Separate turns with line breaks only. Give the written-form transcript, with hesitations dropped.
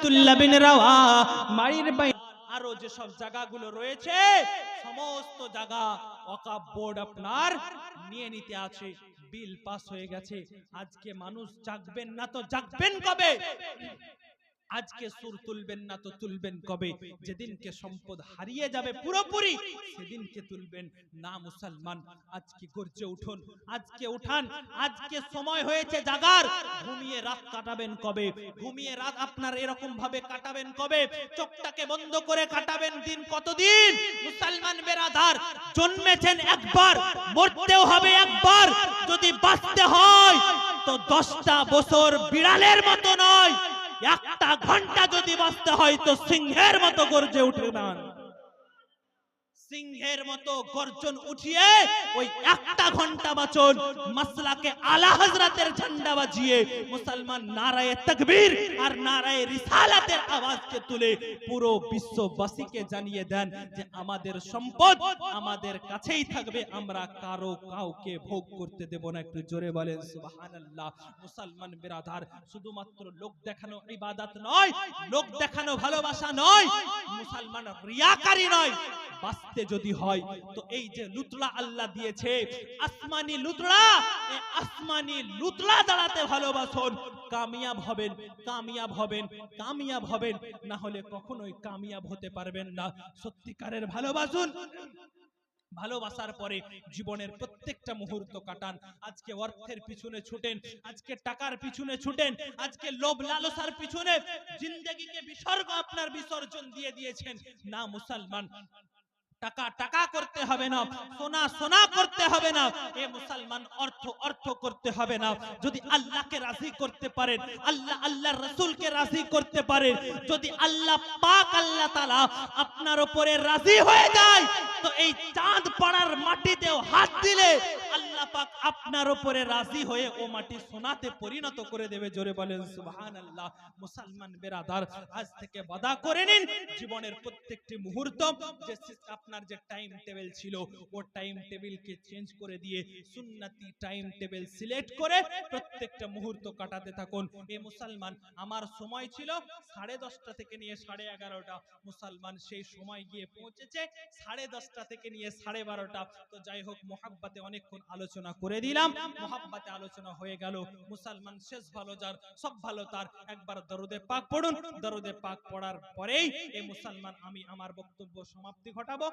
আব্দুল্লাহ বিন রাওয়া বাড়ির বাইরে আরো যে সব জায়গাগুলো রয়েছে সমস্ত জায়গা ওয়াকফ বোর্ড আপনার নিয়ে নিতে আছে। বিল পাস হয়ে গেছে। আজকে মানুষ জাগবেন না তো জাগবেন কবে? আজকে সুর তুলবেন না তো তুলবেন কবে? যেদিনকে সম্পদ হারিয়ে যাবে পুরোপুরি সেদিনকে তুলবেন না। মুসলমান আজকে গর্জে উঠুন, আজকে উঠান। আজকে সময় হয়েছে জাগার। ঘুমিয়ে রাত কাটাবেন কবে? ঘুমিয়ে রাত আপনার এরকম ভাবে কাটাবেন কবে? চোখটাকে বন্ধ করে কাটাবেন দিন কতদিন? মুসলমান বেরাদার, জন্মেছেন একবার, মরতেও হবে একবার। যদি বাঁচতে হয় তো 10টা বছর বিড়ালের মতো নয়, 1টা ঘন্টা যদি বাঁচতে হয় তো সিংহের মতো গর্জে উঠে যান। সিংহের মতো গর্জন উঠিয়ে ওই 1টা ঘন্টা বাঁচুন। মাসলাকে আলা হযরতের ঝান্ডা বাজিয়ে মুসলমান নারায়ে তাকবীর আর নারায়ে রিসালাতের আওয়াজকে তুলে পুরো বিশ্ববাসীকে জানিয়ে দেন যে আমাদের সম্পদ আমাদের কাছেই থাকবে, আমরা কারো কাউকে ভোগ করতে দেব না। একটু জোরে বলেন সুবহানাল্লাহ। মুসলমান বিরাদার, শুধুমাত্র লোক দেখানো ইবাদত নয়, লোক দেখানো ভালোবাসা নয়, মুসলমান রিয়াকারী নয়। বাঁচতে যদি হয় তো এই যে লুতরা আল্লাহ দিয়েছে আসমানি লুতরা, এই আসমানি লুতরা দাঁড়াতে ভালোবাসুন। কামিয়াব হবেন, কামিয়াব হবেন, কামিয়াব হবেন। না হলে কখনোই কামিয়াব হতে পারবেন না। সত্যিকারের ভালোবাসুন। ভালোবাসার পরে জীবনের প্রত্যেকটা মুহূর্ত কাটান। আজকে অর্থের পিছনে ছুটেন, আজকে টাকার পিছনে ছুটেন, আজকে লোভ লালসার পিছনে জিন্দেগিকে বিসর্গ আপনার বিসর্জন দিয়ে দিয়েছেন। না মুসলমান, টাকা টাকা করতে হবে না, সোনা সোনা করতে হবে না, এ মুসলমান অর্থ অর্থ করতে হবে না। যদি আল্লাহকে রাজি করতে পারেন, আল্লাহ আল্লাহর রাসূলকে রাজি করতে পারেন, যদি আল্লাহ পাক আল্লাহ তাআলা আপনার উপরে রাজি হয়ে যায় তো এই চাঁদ পাড়ার মাটিতেও হাত দিলে আল্লাহ পাক আপনার উপরে রাজি হয়ে ও মাটি সোনাতে পরিণত করে দেবে। জোরে বলেন সুবহানাল্লাহ। মুসলমান বেরাদার, আজ থেকে ওয়াদা করে নিন জীবনের প্রত্যেকটি মুহূর্ত যে আপনার যে টাইম টেবিল ছিল ও টাইম টেবিলকে চেঞ্জ করে দিয়ে সুন্নতি টাইম টেবিল সিলেক্ট করে প্রত্যেকটা মুহূর্ত কাটাতে থাকুন। এ মুসলমান, আমার সময় ছিল 10:30 থেকে নিয়ে 11:30। মুসলমান সেই সময় গিয়ে পৌঁছেছে 10:30 থেকে নিয়ে 12:30। তো যাই হোক, মোহাব্বতে অনেকক্ষণ আলোচনা করে দিলাম, মোহাব্বতে আলোচনা হয়ে গেল। মুসলমান, শেষ ভালো যার সব ভালো তার। একবার দরুদে পাক পড়ুন। দরুদে পাক পড়ার পরেই এ মুসলমান আমি আমার বক্তব্য সমাপ্তি ঘটাবো।